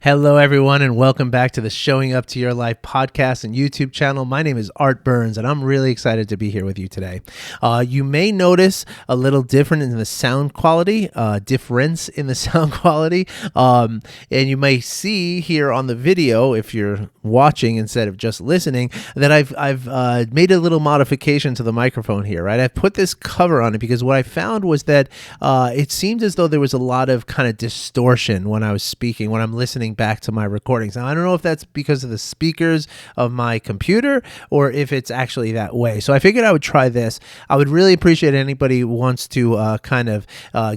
Hello, everyone, and welcome back to the Showing Up to Your Life podcast and YouTube channel. My name is Art Burns, and I'm really excited to be here with you today. You may notice a little difference in the sound quality, and you may see here on the video, if you're watching instead of just listening, that I've made a little modification to the microphone here. Right, I've put this cover on it because what I found was that it seemed as though there was a lot of kind of distortion when I was speaking, when I'm listening back to my recordings. Now, I don't know if that's because of the speakers of my computer or if it's actually that way. So I figured I would try this. I would really appreciate anybody who wants to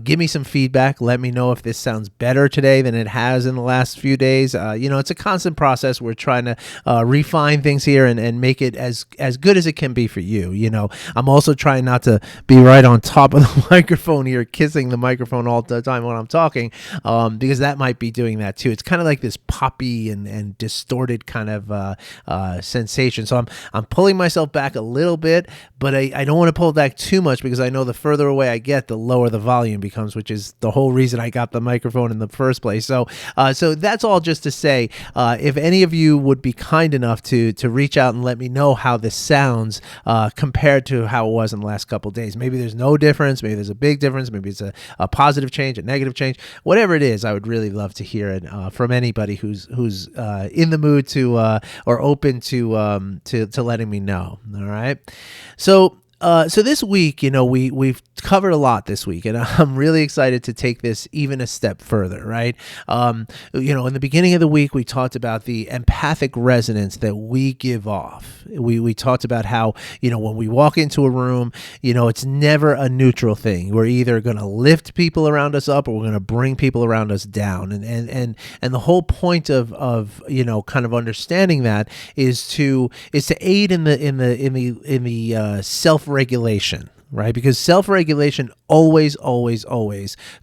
give me some feedback. Let me know if this sounds better today than it has in the last few days. It's a constant process. We're trying to refine things here and make it as good as it can be for you. I'm also trying not to be right on top of the microphone here, kissing the microphone all the time when I'm talking, because that might be doing that too. It's kind of like this poppy and distorted kind of sensation. So I'm pulling myself back a little bit, but I don't want to pull back too much because I know the further away I get, the lower the volume becomes, which is the whole reason I got the microphone in the first place. So that's all just to say, if any of you would be kind enough to reach out and let me know how this sounds compared to how it was in the last couple of days. Maybe there's no difference. Maybe there's a big difference. Maybe it's a positive change, a negative change, whatever it is. I would really love to hear it from anybody who's in the mood to or open to letting me know. All right. So this week, we've covered a lot this week, and I'm really excited to take this even a step further, right? In the beginning of the week, we talked about the empathic resonance that we give off. We talked about how, when we walk into a room, it's never a neutral thing. We're either going to lift people around us up or we're going to bring people around us down. And the whole point of kind of understanding that is to aid in the self-regulation, right? Because self-regulation always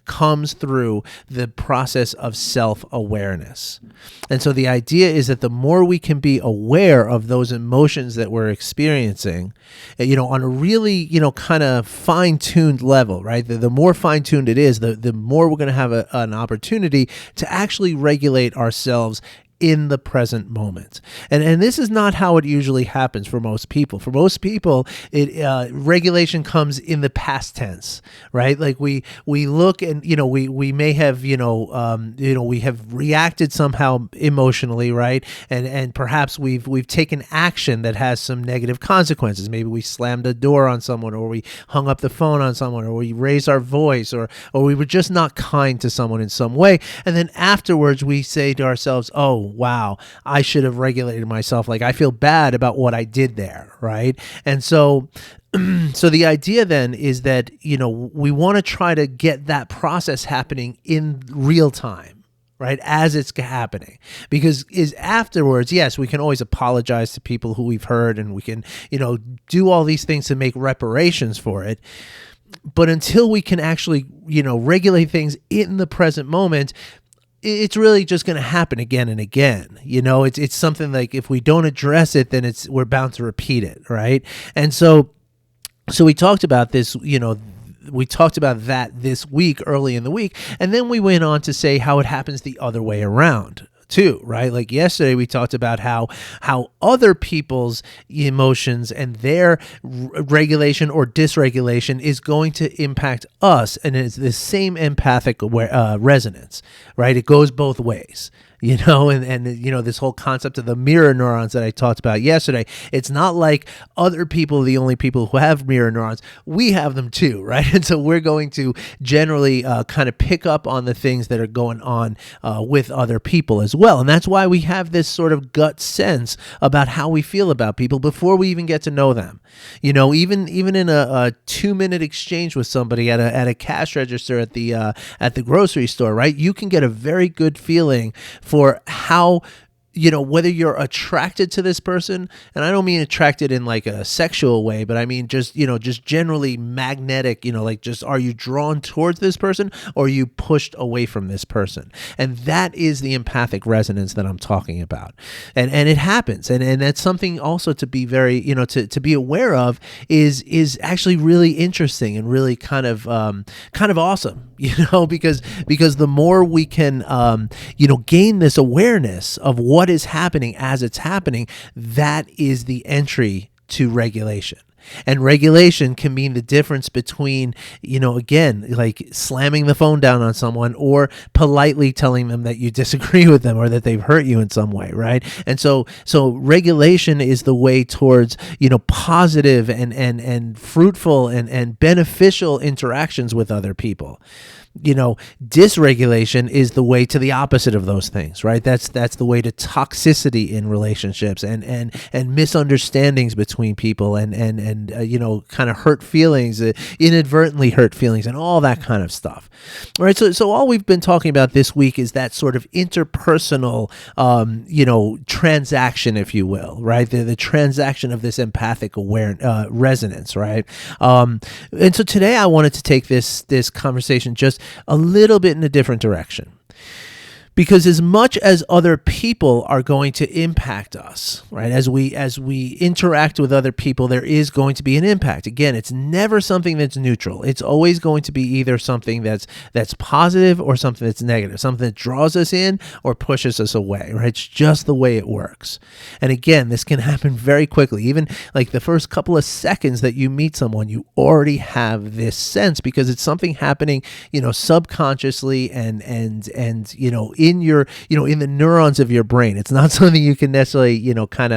comes through the process of self-awareness. And so the idea is that the more we can be aware of those emotions that we're experiencing, on a really, kind of fine-tuned level, right? The more fine-tuned it is, the more we're going to have an opportunity to actually regulate ourselves in the present moment. And this is not how it usually happens for most people. For most people, regulation comes in the past tense, right? Like we look and, we may have, we have reacted somehow emotionally, right? And perhaps we've taken action that has some negative consequences. Maybe we slammed a door on someone, or we hung up the phone on someone, or we raised our voice, or we were just not kind to someone in some way. And then afterwards we say to ourselves, oh, wow, I should have regulated myself. Like, I feel bad about what I did there, right? And so the idea then is that, we want to try to get that process happening in real time, right, as it's happening. Because afterwards, yes, we can always apologize to people who we've hurt, and we can, do all these things to make reparations for it. But until we can actually, regulate things in the present moment, it's really just going to happen again and again. It's something like, if we don't address it, then we're bound to repeat it, right? And so we talked about this, we talked about that this week, early in the week, and then we went on to say how it happens the other way around too, right? Like yesterday we talked about how other people's emotions and their regulation or dysregulation is going to impact us, and it's the same empathic resonance, right? It goes both ways. And this whole concept of the mirror neurons that I talked about yesterday, it's not like other people are the only people who have mirror neurons. We have them too, right? And so we're going to generally kind of pick up on the things that are going on with other people as well. And that's why we have this sort of gut sense about how we feel about people before we even get to know them. Even in a 2-minute exchange with somebody at a cash register at the grocery store, right? You can get a very good feeling for how whether you're attracted to this person, and I don't mean attracted in like a sexual way, but I mean just generally magnetic, like just are you drawn towards this person or are you pushed away from this person? And that is the empathic resonance that I'm talking about. And it happens. And that's something also to be very, to be aware of is actually really interesting and really kind of awesome, because the more we can, gain this awareness of what is happening as it's happening, that is the entry to regulation. And regulation can mean the difference between, again, like slamming the phone down on someone or politely telling them that you disagree with them or that they've hurt you in some way, right? And so regulation is the way towards, positive and fruitful and beneficial interactions with other people. Dysregulation is the way to the opposite of those things, right? That's the way to toxicity in relationships and misunderstandings between people and kind of hurt feelings, inadvertently hurt feelings, and all that kind of stuff, right? So all we've been talking about this week is that sort of interpersonal, transaction, if you will, right? The transaction of this empathic resonance, right? And so today I wanted to take this conversation just a little bit in a different direction. Because as much as other people are going to impact us, right, as we interact with other people, there is going to be an impact. Again, it's never something that's neutral. It's always going to be either something that's positive or something that's negative, something that draws us in or pushes us away, right? It's just the way it works. And again, this can happen very quickly. Even like the first couple of seconds that you meet someone, you already have this sense because it's something happening, subconsciously and in your, in the neurons of your brain. It's not something you can necessarily, kind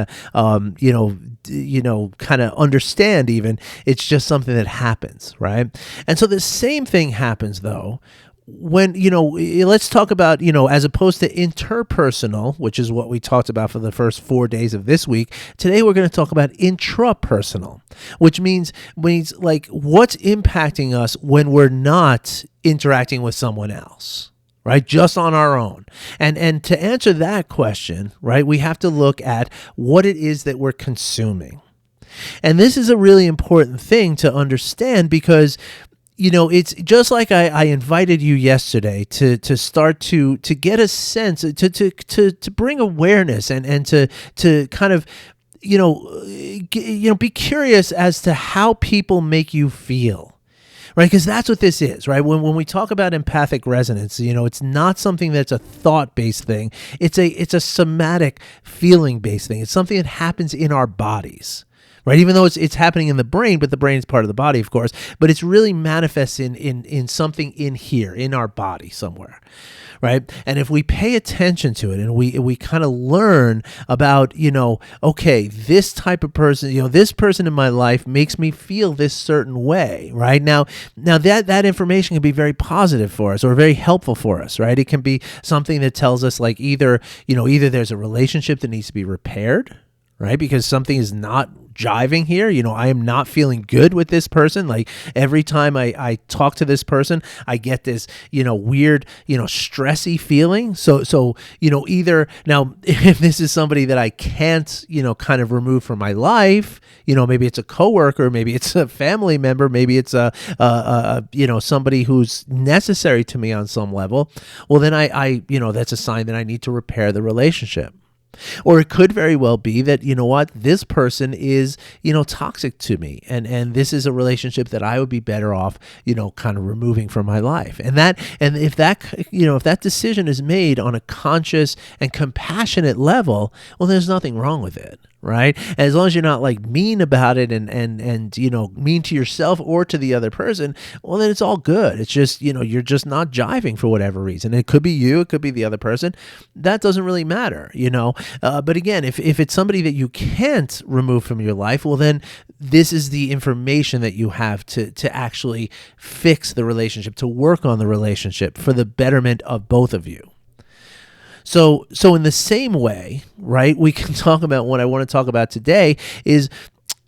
of understand even. It's just something that happens, right? And so the same thing happens though when, let's talk about, as opposed to interpersonal, which is what we talked about for the first 4 days of this week. Today, we're going to talk about intrapersonal, which means like what's impacting us when we're not interacting with someone else. Right, just on our own. And to answer that question, right, we have to look at what it is that we're consuming. And this is a really important thing to understand because, it's just like I invited you yesterday to start to get a sense, to bring awareness and to kind of, be curious as to how people make you feel. Right, because that's what this is, right? When we talk about empathic resonance, it's not something that's a thought-based thing. It's a somatic, feeling-based thing. It's something that happens in our bodies, right? Even though it's happening in the brain, but the brain is part of the body, of course. But it's really manifests in something in here, in our body somewhere. Right. And if we pay attention to it and we kind of learn about, okay, this type of person, this person in my life makes me feel this certain way. Right. Now that information can be very positive for us or very helpful for us. Right. It can be something that tells us like either there's a relationship that needs to be repaired. Right. Because something is not jiving here. I am not feeling good with this person. Like every time I talk to this person, I get this, weird, stressy feeling. So, either now, if this is somebody that I can't, kind of remove from my life, maybe it's a coworker, maybe it's a family member, maybe it's somebody who's necessary to me on some level. Well, then I that's a sign that I need to repair the relationship. Or it could very well be that, this person is, toxic to me. And this is a relationship that I would be better off, kind of removing from my life. And if that decision is made on a conscious and compassionate level, well, there's nothing wrong with it. Right? And as long as you're not like mean about it and mean to yourself or to the other person, well, then it's all good. It's just, you're just not jiving for whatever reason. It could be you, it could be the other person. That doesn't really matter, But again, if it's somebody that you can't remove from your life, well, then this is the information that you have to actually fix the relationship, to work on the relationship for the betterment of both of you. So in the same way, right, we can talk about what I want to talk about today is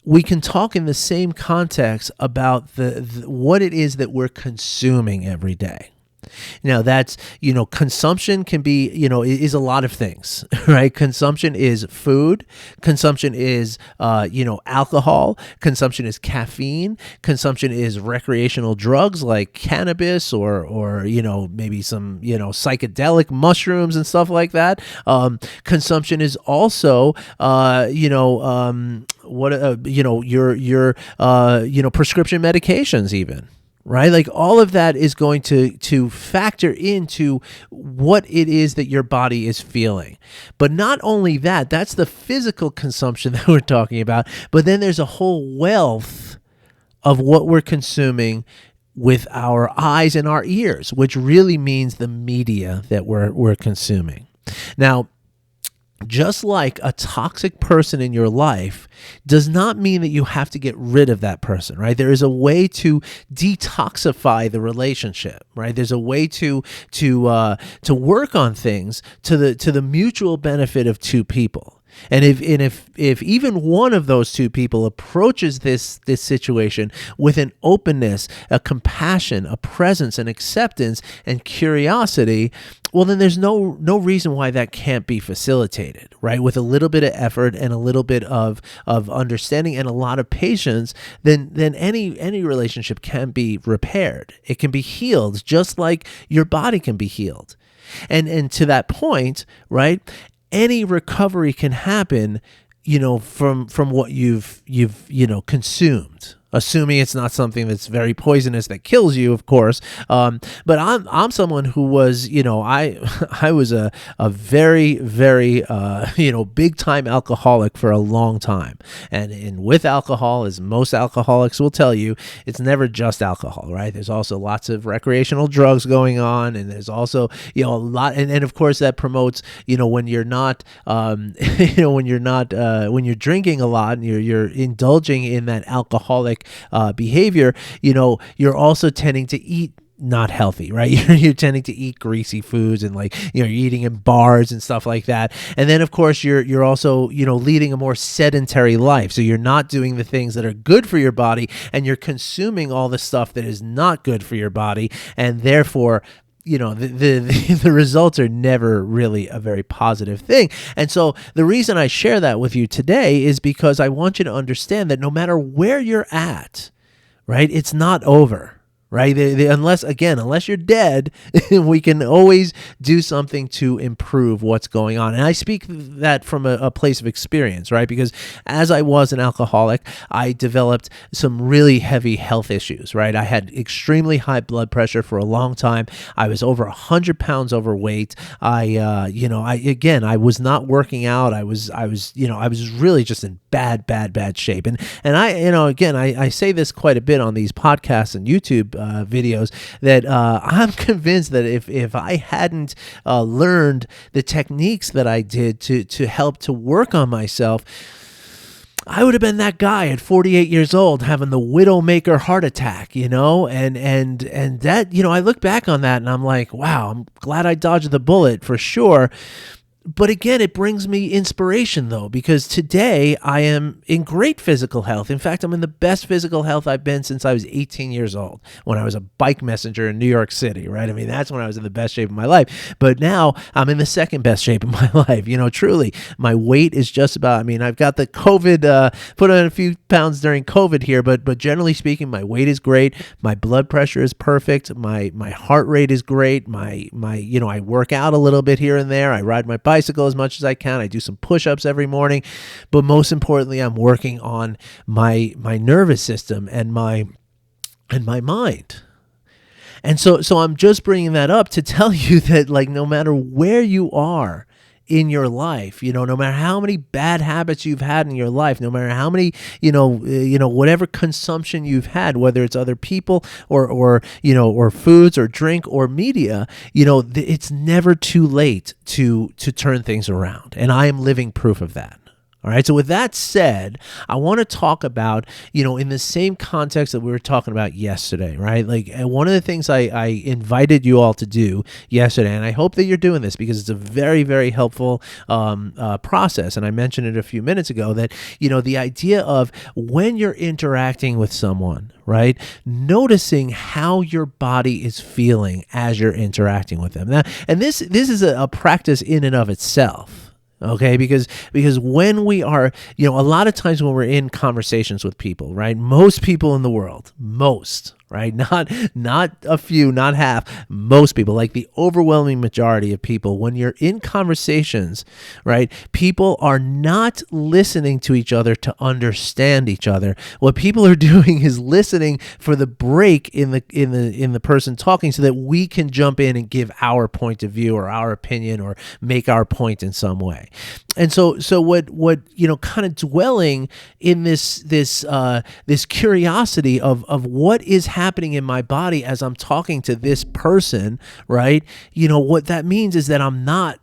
we can talk in the same context about the what it is that we're consuming every day. Now that's, consumption can be, is a lot of things, right? Consumption is food. Consumption is, alcohol. Consumption is caffeine. Consumption is recreational drugs like cannabis or maybe some, psychedelic mushrooms and stuff like that. Consumption is also, your prescription medications even. Right? Like all of that is going to factor into what it is that your body is feeling. But not only that, that's the physical consumption that we're talking about, but then there's a whole wealth of what we're consuming with our eyes and our ears, which really means the media that we're consuming. Now, just like a toxic person in your life does not mean that you have to get rid of that person, right? There is a way to detoxify the relationship, right? There's a way to work on things to the mutual benefit of two people. And if even one of those two people approaches this situation with an openness, a compassion, a presence, an acceptance, and curiosity, well, then there's no reason why that can't be facilitated, right? With a little bit of effort and a little bit of understanding and a lot of patience, then any relationship can be repaired. It can be healed, just like your body can be healed. And to that point, right? Any recovery can happen, from what you've consumed, assuming it's not something that's very poisonous that kills you, of course. But I'm someone who was, I was a very, very, big time alcoholic for a long time. And with alcohol, as most alcoholics will tell you, it's never just alcohol, right? There's also lots of recreational drugs going on. And there's also, a lot. And of course that promotes, when you're not, when you're drinking a lot and you're indulging in that alcoholic behavior, you're also tending to eat not healthy, right? You're tending to eat greasy foods and you're eating in bars and stuff like that. And then of course you're also, leading a more sedentary life. So you're not doing the things that are good for your body and you're consuming all the stuff that is not good for your body. And therefore, the results are never really a very positive thing. And so the reason I share that with you today is because I want you to understand that no matter where you're at, right, it's not over. Right? Unless you're dead, we can always do something to improve what's going on. And I speak that from a place of experience, right? Because as I was an alcoholic, I developed some really heavy health issues, right? I had extremely high blood pressure for a long time. I was over 100 pounds overweight. I was not working out. I was really just in bad shape. And I say this quite a bit on these podcasts and YouTube videos that I'm convinced that if I hadn't learned the techniques that I did to help to work on myself, I would have been that guy at 48 years old having the widowmaker heart attack, and that, I look back on that and I'm like, wow, I'm glad I dodged the bullet for sure. But again, it brings me inspiration, though, because today I am in great physical health. In fact, I'm in the best physical health I've been since I was 18 years old, when I was a bike messenger in New York City, right? I mean, that's when I was in the best shape of my life. But now I'm in the second best shape of my life. Truly, my weight is just about, I've got the COVID, put on a few pounds during COVID here, but generally speaking, my weight is great. My blood pressure is perfect. My heart rate is great. I work out a little bit here and there. I ride my bicycle as much as I can. I do some push-ups every morning, but most importantly, I'm working on my nervous system and my mind. And so I'm just bringing that up to tell you that no matter where you are in your life, no matter how many bad habits you've had in your life, no matter how many, whatever consumption you've had, whether it's other people or foods or drink or media, it's never too late to turn things around. And I am living proof of that. All right. So with that said, I want to talk about, in the same context that we were talking about yesterday, right? Like one of the things I invited you all to do yesterday, and I hope that you're doing this because it's a very, very helpful process. And I mentioned it a few minutes ago that, the idea of when you're interacting with someone, right? Noticing how your body is feeling as you're interacting with them. Now, and this is a practice in and of itself. Okay, because when we are, a lot of times when we're in conversations with people, right? Most people in the world, right? Not a few, not half, most people, like the overwhelming majority of people, when you're in conversations, right? People are not listening to each other to understand each other. What people are doing is listening for the break in the person talking so that we can jump in and give our point of view or our opinion or make our point in some way. And so what kind of dwelling in this curiosity of what is happening in my body as I'm talking to this person, right? What that means is that I'm not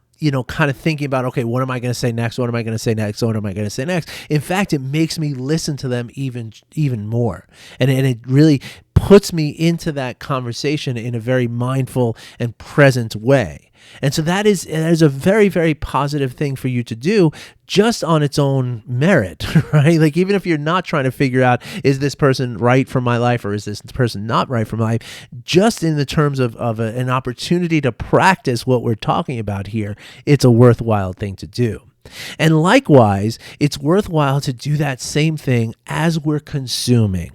kind of thinking about, okay, what am I going to say next? What am I going to say next? What am I going to say next? In fact, it makes me listen to them even more. And it really puts me into that conversation in a very mindful and present way. And so that is a very, very positive thing for you to do just on its own merit, right? Like even if you're not trying to figure out, is this person right for my life or is this person not right for my life, just in the terms of an opportunity to practice what we're talking about here, it's a worthwhile thing to do. And likewise, it's worthwhile to do that same thing as we're consuming.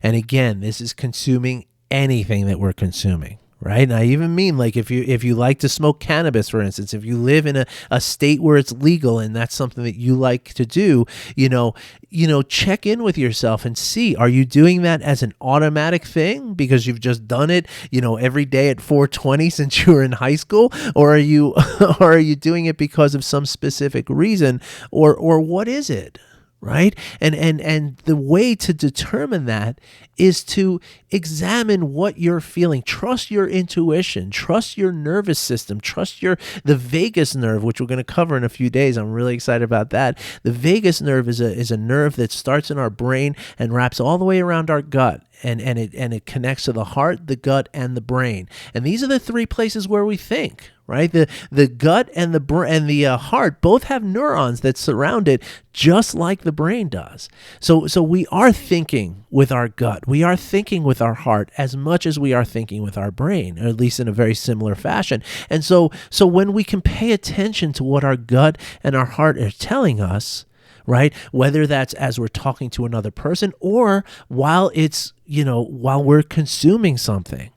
And again, this is consuming anything that we're consuming. Right. And I even mean like if you like to smoke cannabis, for instance, if you live in a state where it's legal and that's something that you like to do, check in with yourself and see, are you doing that as an automatic thing because you've just done it, every day at 4:20 since you were in high school? Or are you doing it because of some specific reason or what is it? Right? And the way to determine that is to examine what you're feeling. Trust your intuition, trust your nervous system, trust the vagus nerve, which we're going to cover in a few days. I'm really excited about that. The vagus nerve is a nerve that starts in our brain and wraps all the way around our gut. And it connects to the heart, the gut, and the brain. And these are the three places where we think, right? The gut and the heart both have neurons that surround it, just like the brain does. So we are thinking with our gut. We are thinking with our heart as much as we are thinking with our brain, or at least in a very similar fashion. And so when we can pay attention to what our gut and our heart are telling us, right? Whether that's as we're talking to another person or while we're consuming something.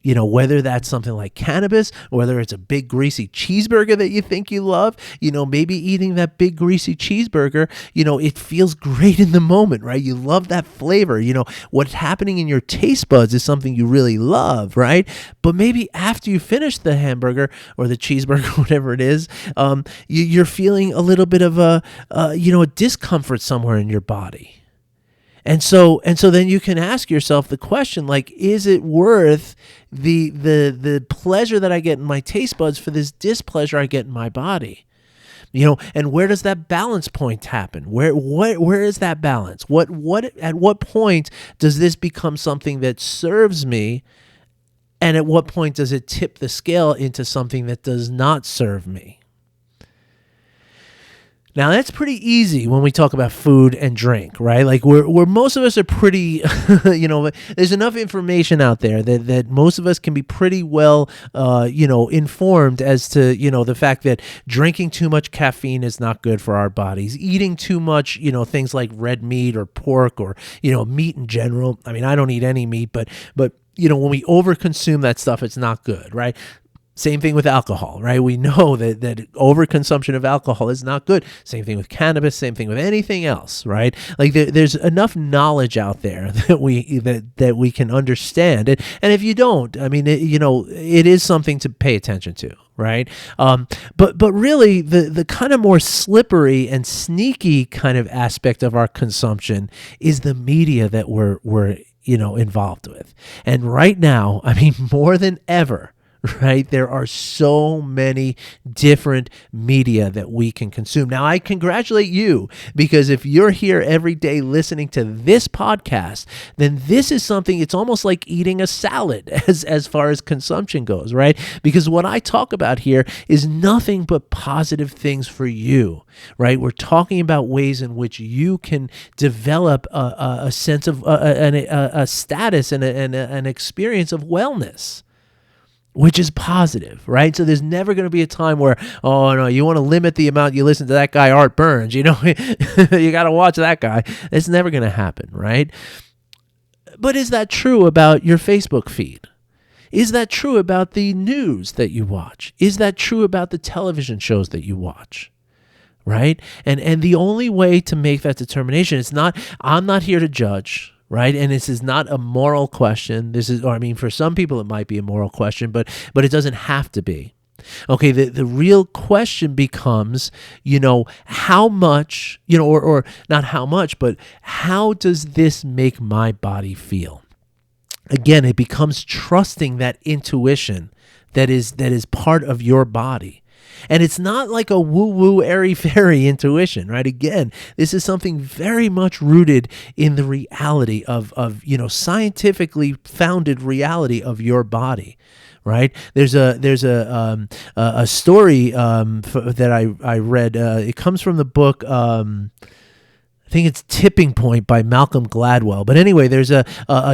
Whether that's something like cannabis, whether it's a big greasy cheeseburger that you think you love, maybe eating that big greasy cheeseburger, it feels great in the moment, right? You love that flavor. What's happening in your taste buds is something you really love, right? But maybe after you finish the hamburger or the cheeseburger, whatever it is, you're feeling a little bit of a discomfort somewhere in your body. And so then you can ask yourself the question, like, is it worth the pleasure that I get in my taste buds for this displeasure I get in my body? And where does that balance point happen? Where is that balance? At what point does this become something that serves me? And at what point does it tip the scale into something that does not serve me? Now that's pretty easy when we talk about food and drink, right? Like we're most of us are pretty, there's enough information out there that most of us can be pretty well, informed as to, the fact that drinking too much caffeine is not good for our bodies. Eating too much, things like red meat or pork or, meat in general. I mean, I don't eat any meat, but when we overconsume that stuff, it's not good, right? Same thing with alcohol, right? We know that overconsumption of alcohol is not good. Same thing with cannabis, same thing with anything else, right? Like there's enough knowledge out there that we can understand it. And if you don't, I mean, it is something to pay attention to, right? But really the kind of more slippery and sneaky kind of aspect of our consumption is the media that we're involved with. And right now, I mean, more than ever, right? There are so many different media that we can consume. Now, I congratulate you, because if you're here every day listening to this podcast, then this is something, it's almost like eating a salad as far as consumption goes, right? Because what I talk about here is nothing but positive things for you, right? We're talking about ways in which you can develop a sense of a status and an experience of wellness, which is positive, right? So there's never going to be a time where, oh no, you want to limit the amount you listen to that guy Art Burns, you got to watch that guy. It's never going to happen, right? But is that true about your Facebook feed? Is that true about the news that you watch? Is that true about the television shows that you watch? Right? And the only way to make that determination, I'm not here to judge, right? And this is not a moral question. For some people it might be a moral question, but it doesn't have to be. Okay, the real question becomes, how much, or not how much, but how does this make my body feel? Again, it becomes trusting that intuition that is part of your body. And it's not like a woo-woo, airy-fairy intuition, right? Again, this is something very much rooted in the reality of scientifically founded reality of your body, right? There's a story that I read. It comes from the book. I think it's Tipping Point by Malcolm Gladwell. But anyway, there's a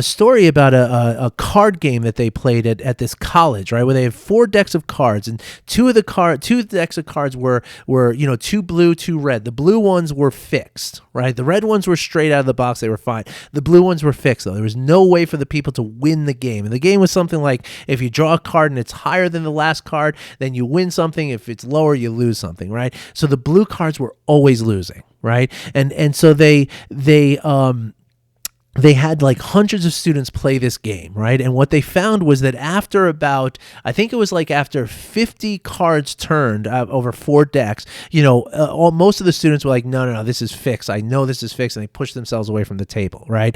story about a card game that they played at this college, right, where they had 4 decks of cards, and two decks of cards were 2 blue, 2 red. The blue ones were fixed, right? The red ones were straight out of the box. They were fine. The blue ones were fixed, though. There was no way for the people to win the game. And the game was something like, if you draw a card and it's higher than the last card, then you win something. If it's lower, you lose something, right? So the blue cards were always losing, right? And so they had like hundreds of students play this game, right? And what they found was that after after 50 cards turned over 4 decks, most of the students were like, no, this is fixed. I know this is fixed. And they pushed themselves away from the table, right?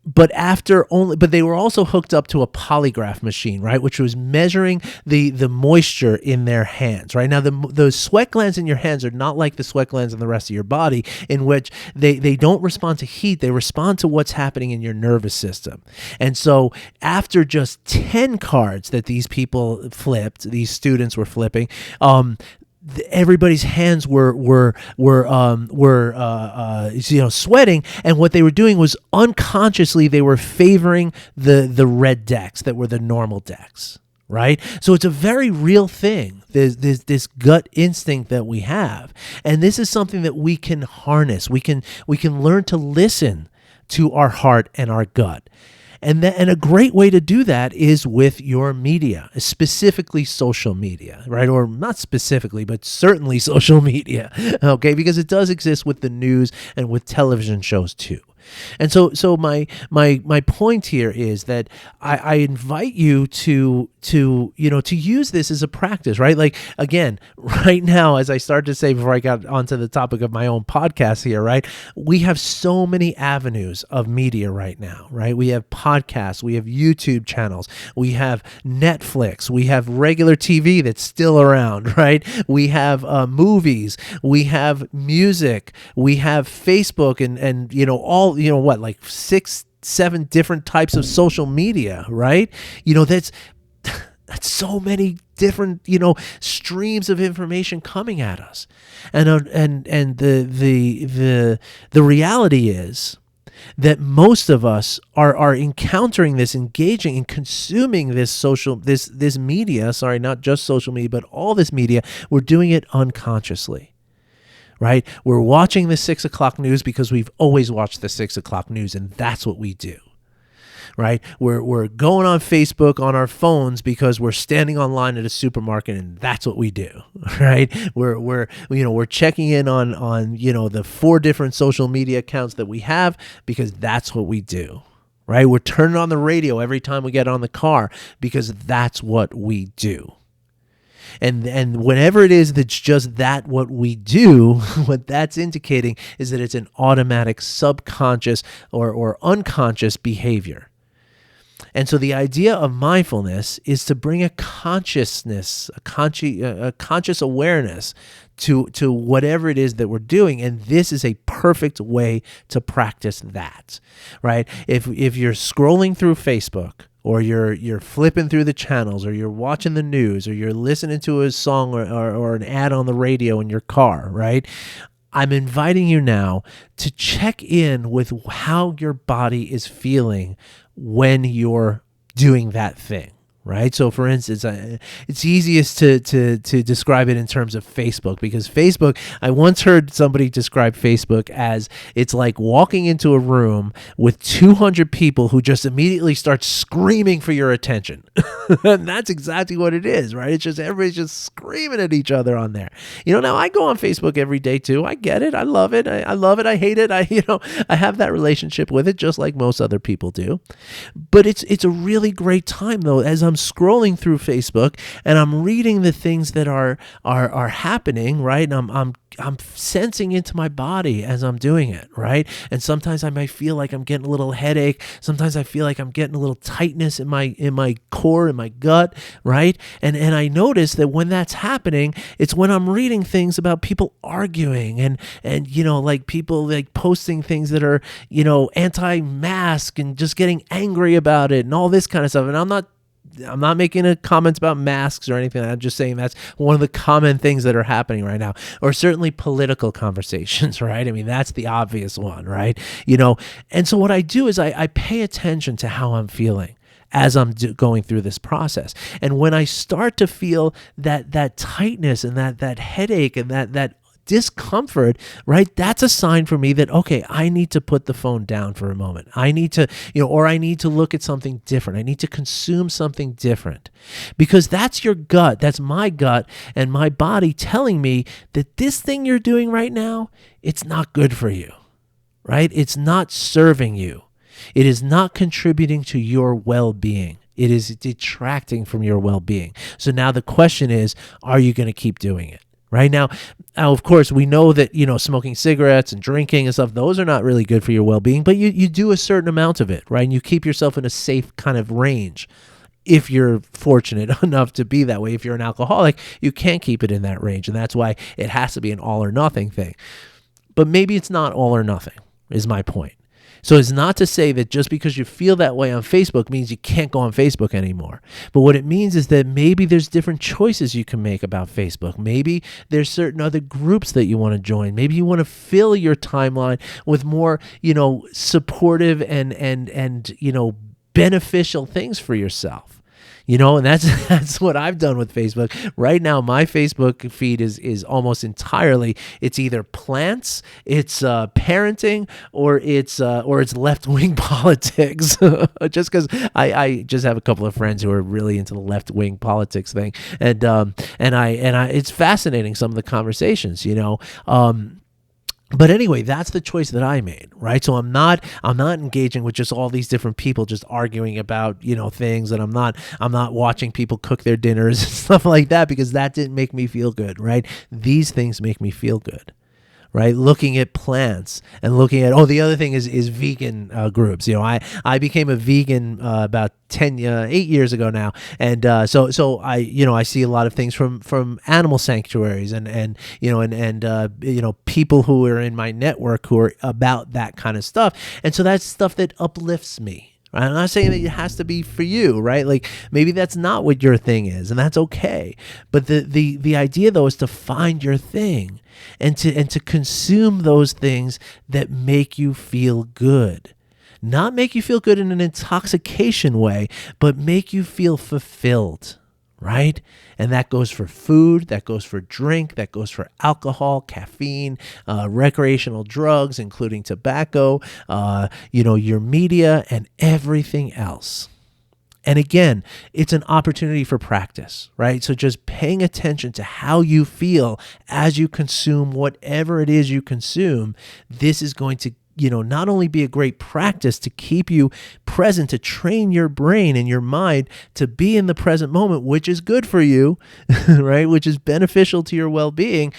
But they were also hooked up to a polygraph machine, right, which was measuring the moisture in their hands, right? Now, those sweat glands in your hands are not like the sweat glands in the rest of your body, in which they don't respond to heat. They respond to what's happening in your nervous system. And so after just 10 cards that these students were flipping, everybody's hands were sweating, and what they were doing was unconsciously they were favoring the red decks that were the normal decks, right? So it's a very real thing. There's this gut instinct that we have, and this is something that we can harness. We can learn to listen to our heart and our gut. And a great way to do that is with your media, specifically social media, right? Or not specifically, but certainly social media, okay? Because it does exist with the news and with television shows too. And so my point here is that I invite you to use this as a practice, right? Like, again, right now, as I started to say before I got onto the topic of my own podcast here, right? We have so many avenues of media right now, right? We have podcasts, we have YouTube channels, we have Netflix, we have regular TV that's still around, right? We have movies, we have music, we have Facebook, and all, like 6-7 different types of social media, right? That's so many different, streams of information coming at us. And the reality is that most of us are encountering this, engaging and consuming this media, not just social media, but all this media. We're doing it unconsciously. Right? We're watching the 6 o'clock news because we've always watched the 6 o'clock news, and that's what we do. Right? We're going on Facebook on our phones because we're standing online at a supermarket, and that's what we do. Right? We're checking in on the 4 different social media accounts that we have because that's what we do. Right? We're turning on the radio every time we get on the car because that's what we do. And whenever it is that's just what we do, what that's indicating is that it's an automatic subconscious or unconscious behavior. And so the idea of mindfulness is to bring a consciousness, a conscious awareness to whatever it is that we're doing. And this is a perfect way to practice that, right? If you're scrolling through Facebook, or you're flipping through the channels, or you're watching the news, or you're listening to a song or an ad on the radio in your car, right? I'm inviting you now to check in with how your body is feeling when you're doing that thing, right? So for instance, it's easiest to describe it in terms of Facebook, because Facebook, I once heard somebody describe Facebook as it's like walking into a room with 200 people who just immediately start screaming for your attention. And that's exactly what it is, right? It's just everybody's just screaming at each other on there. Now I go on Facebook every day too. I get it. I love it. I love it. I hate it. I have that relationship with it just like most other people do. But it's a really great time though, as I'm scrolling through Facebook and I'm reading the things that are happening, right? And I'm sensing into my body as I'm doing it, right? And sometimes I might feel like I'm getting a little headache. Sometimes I feel like I'm getting a little tightness in my core, in my gut, right? And I notice that when that's happening, it's when I'm reading things about people arguing and like people like posting things that are, anti-mask and just getting angry about it and all this kind of stuff. And I'm not making a comments about masks or anything. I'm just saying that's one of the common things that are happening right now, or certainly political conversations, right? I mean, that's the obvious one, right? And so what I do is I pay attention to how I'm feeling as I'm going through this process. And when I start to feel that tightness and that headache and that discomfort, right? That's a sign for me that, okay, I need to put the phone down for a moment. I need to, or I need to look at something different. I need to consume something different, because that's your gut. That's my gut and my body telling me that this thing you're doing right now, it's not good for you, right? It's not serving you. It is not contributing to your well-being. It is detracting from your well-being. So now the question is, are you going to keep doing it? Right now, of course, we know that, smoking cigarettes and drinking and stuff, those are not really good for your well-being, but you do a certain amount of it, right? And you keep yourself in a safe kind of range. If you're fortunate enough to be that way, if you're an alcoholic, you can't keep it in that range. And that's why it has to be an all or nothing thing. But maybe it's not all or nothing, is my point. So it's not to say that just because you feel that way on Facebook means you can't go on Facebook anymore. But what it means is that maybe there's different choices you can make about Facebook. Maybe there's certain other groups that you want to join. Maybe you want to fill your timeline with more, supportive and beneficial things for yourself. And that's what I've done with Facebook. Right now, my Facebook feed is almost entirely, it's either plants, it's parenting, or it's left-wing politics. Just because I just have a couple of friends who are really into the left-wing politics thing, and it's fascinating, some of the conversations. But anyway, that's the choice that I made, right? So I'm not engaging with just all these different people just arguing about, things, and I'm not watching people cook their dinners and stuff like that, because that didn't make me feel good, right? These things make me feel good. Right, looking at plants and looking at the other thing is vegan groups. I became a vegan about 8 years ago now, and so I see a lot of things from animal sanctuaries and people who are in my network who are about that kind of stuff, and so that's stuff that uplifts me. I'm not saying that it has to be for you, right? Like maybe that's not what your thing is, and that's okay. But the idea though is to find your thing and to consume those things that make you feel good. Not make you feel good in an intoxication way, but make you feel fulfilled. Right? And that goes for food, that goes for drink, that goes for alcohol, caffeine, recreational drugs, including tobacco, your media, and everything else. And again, it's an opportunity for practice, right? So just paying attention to how you feel as you consume whatever it is you consume, this is going to not only be a great practice to keep you present, to train your brain and your mind to be in the present moment, which is good for you, right? Which is beneficial to your well-being,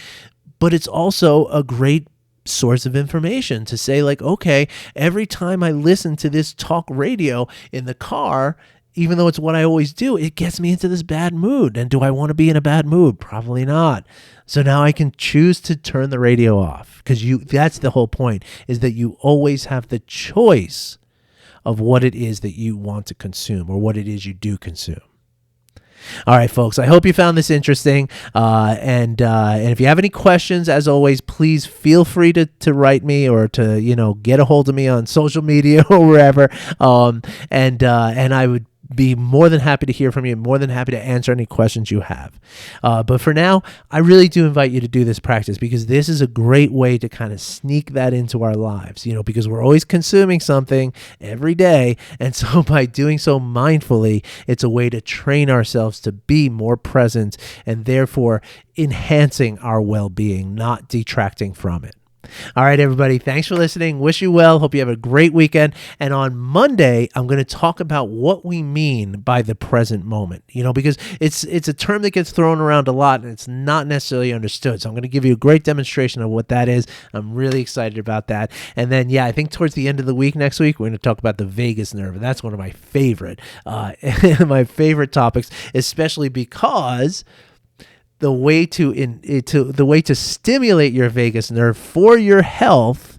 but it's also a great source of information to say like, okay, every time I listen to this talk radio in the car, even though it's what I always do, it gets me into this bad mood. And do I want to be in a bad mood? Probably not. So now I can choose to turn the radio off, because that's the whole point, is that you always have the choice of what it is that you want to consume or what it is you do consume. All right, folks, I hope you found this interesting. And if you have any questions, as always, please feel free to write me or to, get a hold of me on social media or wherever. And I would be more than happy to hear from you, more than happy to answer any questions you have. But for now, I really do invite you to do this practice, because this is a great way to kind of sneak that into our lives, because we're always consuming something every day. And so by doing so mindfully, it's a way to train ourselves to be more present and therefore enhancing our well-being, not detracting from it. All right, everybody. Thanks for listening. Wish you well. Hope you have a great weekend. And on Monday, I'm going to talk about what we mean by the present moment, because it's a term that gets thrown around a lot and it's not necessarily understood. So I'm going to give you a great demonstration of what that is. I'm really excited about that. And then, I think towards the end of the week, next week, we're going to talk about the vagus nerve. And that's one of my favorite topics, especially because the way to stimulate your vagus nerve for your health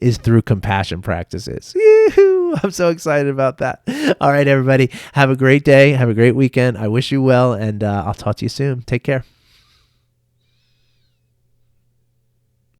is through compassion practices. Yoo-hoo! I'm so excited about that. All right, everybody, have a great day. Have a great weekend. I wish you well, and I'll talk to you soon. Take care.